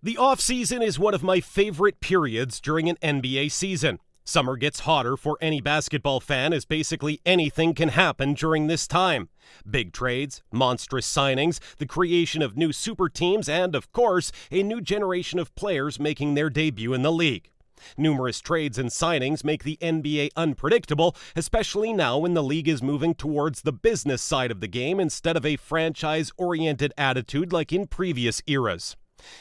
The off-season is one of my favorite periods during an NBA season. Summer gets hotter for any basketball fan as basically anything can happen during this time. Big trades, monstrous signings, the creation of new super teams, and, of course, a new generation of players making their debut in the league. Numerous trades and signings make the NBA unpredictable, especially now when the league is moving towards the business side of the game instead of a franchise-oriented attitude like in previous eras.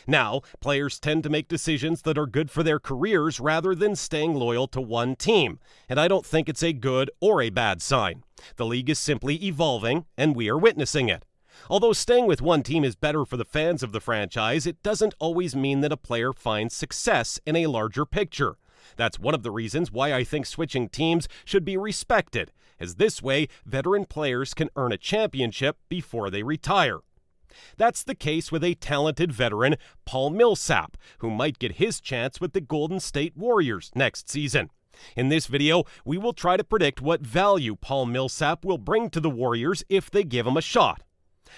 Now, players tend to make decisions that are good for their careers rather than staying loyal to one team, and I don't think it's a good or a bad sign. The league is simply evolving, and we are witnessing it. Although staying with one team is better for the fans of the franchise, it doesn't always mean that a player finds success in a larger picture. That's one of the reasons why I think switching teams should be respected, as this way, veteran players can earn a championship before they retire. That's the case with a talented veteran, Paul Millsap, who might get his chance with the Golden State Warriors next season. In this video, we will try to predict what value Paul Millsap will bring to the Warriors if they give him a shot.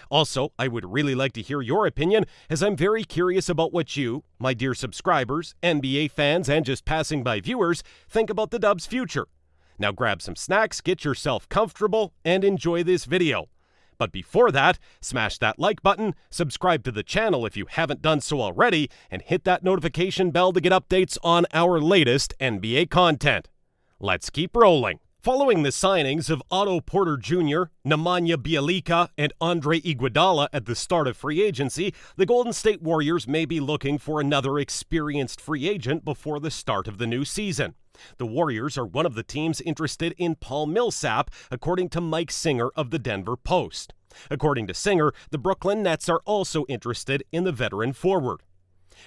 Also, I would really like to hear your opinion, as I'm very curious about what you, my dear subscribers, NBA fans, and just passing by viewers, think about the Dubs' future. Now grab some snacks, get yourself comfortable, and enjoy this video. But before that, smash that like button, subscribe to the channel if you haven't done so already, and hit that notification bell to get updates on our latest NBA content. Let's keep rolling. Following the signings of Otto Porter Jr., Nemanja Bjelica, and Andre Iguodala at the start of free agency, the Golden State Warriors may be looking for another experienced free agent before the start of the new season. The Warriors are one of the teams interested in Paul Millsap, according to Mike Singer of the Denver Post. According to Singer, the Brooklyn Nets are also interested in the veteran forward.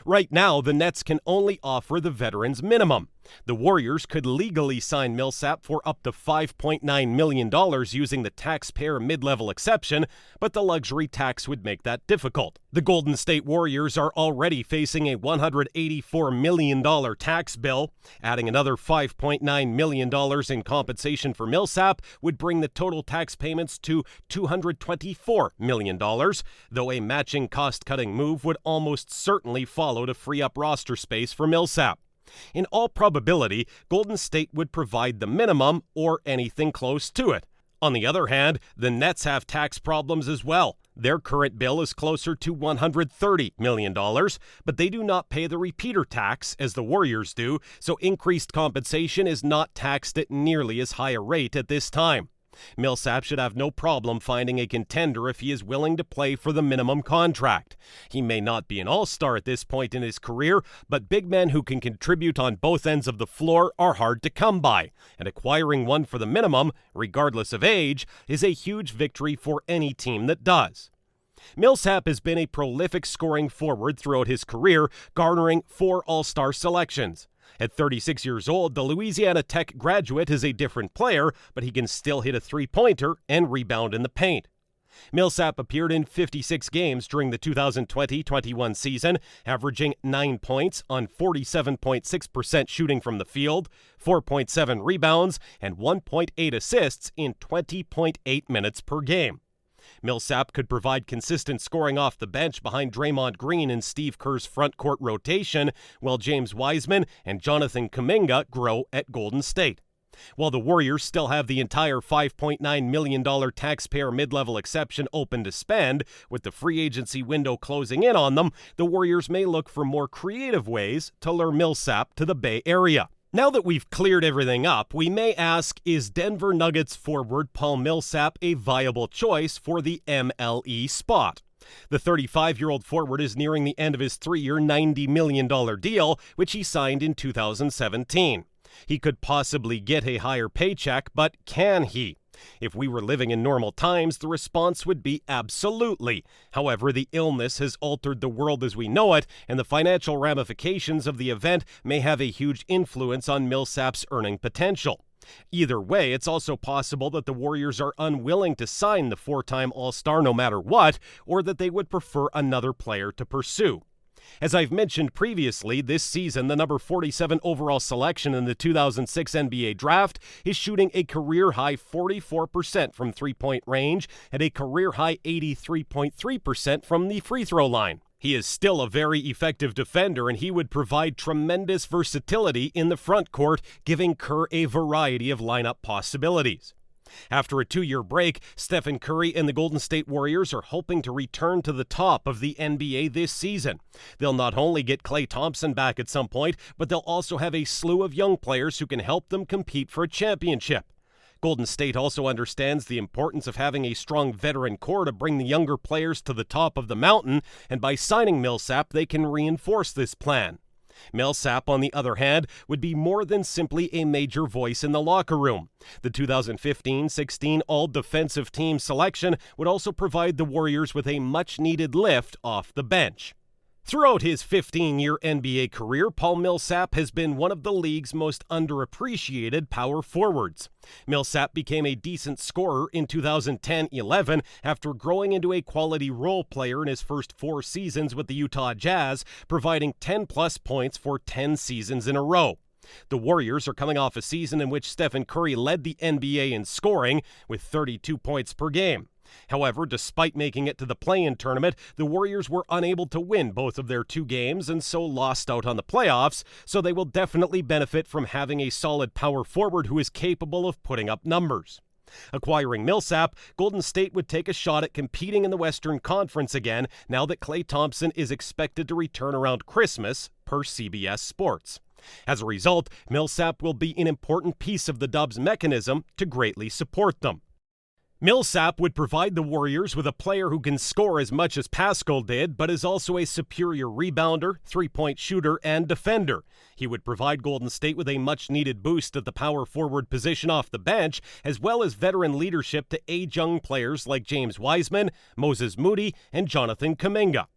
Right now, the Nets can only offer the veteran's minimum. The Warriors could legally sign Millsap for up to $5.9 million using the taxpayer mid-level exception, but the luxury tax would make that difficult. The Golden State Warriors are already facing a $184 million tax bill. Adding another $5.9 million in compensation for Millsap would bring the total tax payments to $224 million, though a matching cost-cutting move would almost certainly follow to free up roster space for Millsap. In all probability, Golden State would provide the minimum or anything close to it. On the other hand, the Nets have tax problems as well. Their current bill is closer to $130 million, but they do not pay the repeater tax as the Warriors do, so increased compensation is not taxed at nearly as high a rate at this time. Millsap should have no problem finding a contender if he is willing to play for the minimum contract. He may not be an all-star at this point in his career, but big men who can contribute on both ends of the floor are hard to come by, and acquiring one for the minimum, regardless of age, is a huge victory for any team that does. Millsap has been a prolific scoring forward throughout his career, garnering 4 All-Star selections. At 36 years old, the Louisiana Tech graduate is a different player, but he can still hit a three-pointer and rebound in the paint. Millsap appeared in 56 games during the 2020-21 season, averaging 9 points on 47.6% shooting from the field, 4.7 rebounds, and 1.8 assists in 20.8 minutes per game. Millsap could provide consistent scoring off the bench behind Draymond Green and Steve Kerr's front-court rotation, while James Wiseman and Jonathan Kuminga grow at Golden State. While the Warriors still have the entire $5.9 million taxpayer mid-level exception open to spend, with the free agency window closing in on them, the Warriors may look for more creative ways to lure Millsap to the Bay Area. Now that we've cleared everything up, we may ask, is Denver Nuggets forward Paul Millsap a viable choice for the MLE spot? The 35-year-old forward is nearing the end of his 3-year, $90 million deal, which he signed in 2017. He could possibly get a higher paycheck, but can he? If we were living in normal times, the response would be absolutely. However, the illness has altered the world as we know it, and the financial ramifications of the event may have a huge influence on Millsap's earning potential. Either way, it's also possible that the Warriors are unwilling to sign the 4-time All-Star no matter what, or that they would prefer another player to pursue. As I've mentioned previously, this season, the number 47 overall selection in the 2006 NBA Draft is shooting a career-high 44% from three-point range and a career-high 83.3% from the free throw line. He is still a very effective defender, and he would provide tremendous versatility in the front court, giving Kerr a variety of lineup possibilities. After a 2-year break, Stephen Curry and the Golden State Warriors are hoping to return to the top of the NBA this season. They'll not only get Klay Thompson back at some point, but they'll also have a slew of young players who can help them compete for a championship. Golden State also understands the importance of having a strong veteran core to bring the younger players to the top of the mountain, and by signing Millsap, they can reinforce this plan. Millsap, on the other hand, would be more than simply a major voice in the locker room. The 2015-16 All-Defensive Team selection would also provide the Warriors with a much-needed lift off the bench. Throughout his 15-year NBA career, Paul Millsap has been one of the league's most underappreciated power forwards. Millsap became a decent scorer in 2010-11 after growing into a quality role player in his first 4 seasons with the Utah Jazz, providing 10-plus points for 10 seasons in a row. The Warriors are coming off a season in which Stephen Curry led the NBA in scoring with 32 points per game. However, despite making it to the play-in tournament, the Warriors were unable to win both of their 2 games and so lost out on the playoffs, so they will definitely benefit from having a solid power forward who is capable of putting up numbers. Acquiring Millsap, Golden State would take a shot at competing in the Western Conference again now that Klay Thompson is expected to return around Christmas, per CBS Sports. As a result, Millsap will be an important piece of the Dubs' mechanism to greatly support them. Millsap would provide the Warriors with a player who can score as much as Pascal did, but is also a superior rebounder, three-point shooter, and defender. He would provide Golden State with a much-needed boost at the power forward position off the bench, as well as veteran leadership to aid young players like James Wiseman, Moses Moody, and Jonathan Kuminga.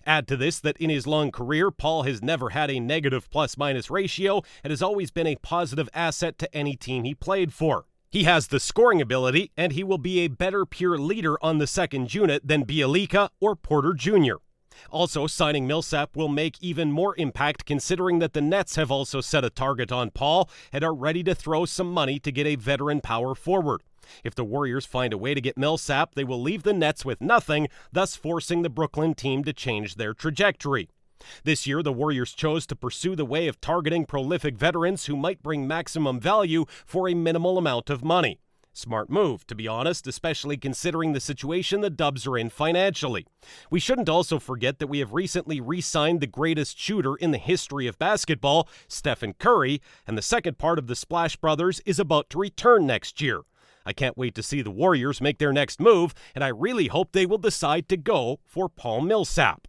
Add to this that in his long career, Paul has never had a negative plus-minus ratio and has always been a positive asset to any team he played for. He has the scoring ability, and he will be a better pure leader on the second unit than Bjelica or Porter Jr. Also, signing Millsap will make even more impact considering that the Nets have also set a target on Paul and are ready to throw some money to get a veteran power forward. If the Warriors find a way to get Millsap, they will leave the Nets with nothing, thus forcing the Brooklyn team to change their trajectory. This year, the Warriors chose to pursue the way of targeting prolific veterans who might bring maximum value for a minimal amount of money. Smart move, to be honest, especially considering the situation the Dubs are in financially. We shouldn't also forget that we have recently re-signed the greatest shooter in the history of basketball, Stephen Curry, and the second part of the Splash Brothers is about to return next year. I can't wait to see the Warriors make their next move, and I really hope they will decide to go for Paul Millsap.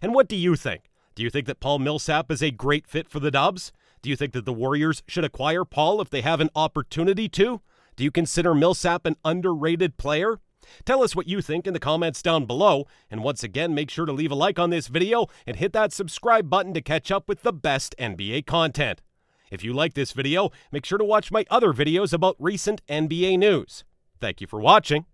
And what do you think? Do you think that Paul Millsap is a great fit for the Dubs? Do you think that the Warriors should acquire Paul if they have an opportunity to? Do you consider Millsap an underrated player? Tell us what you think in the comments down below. And once again, make sure to leave a like on this video and hit that subscribe button to catch up with the best NBA content. If you like this video, make sure to watch my other videos about recent NBA news. Thank you for watching.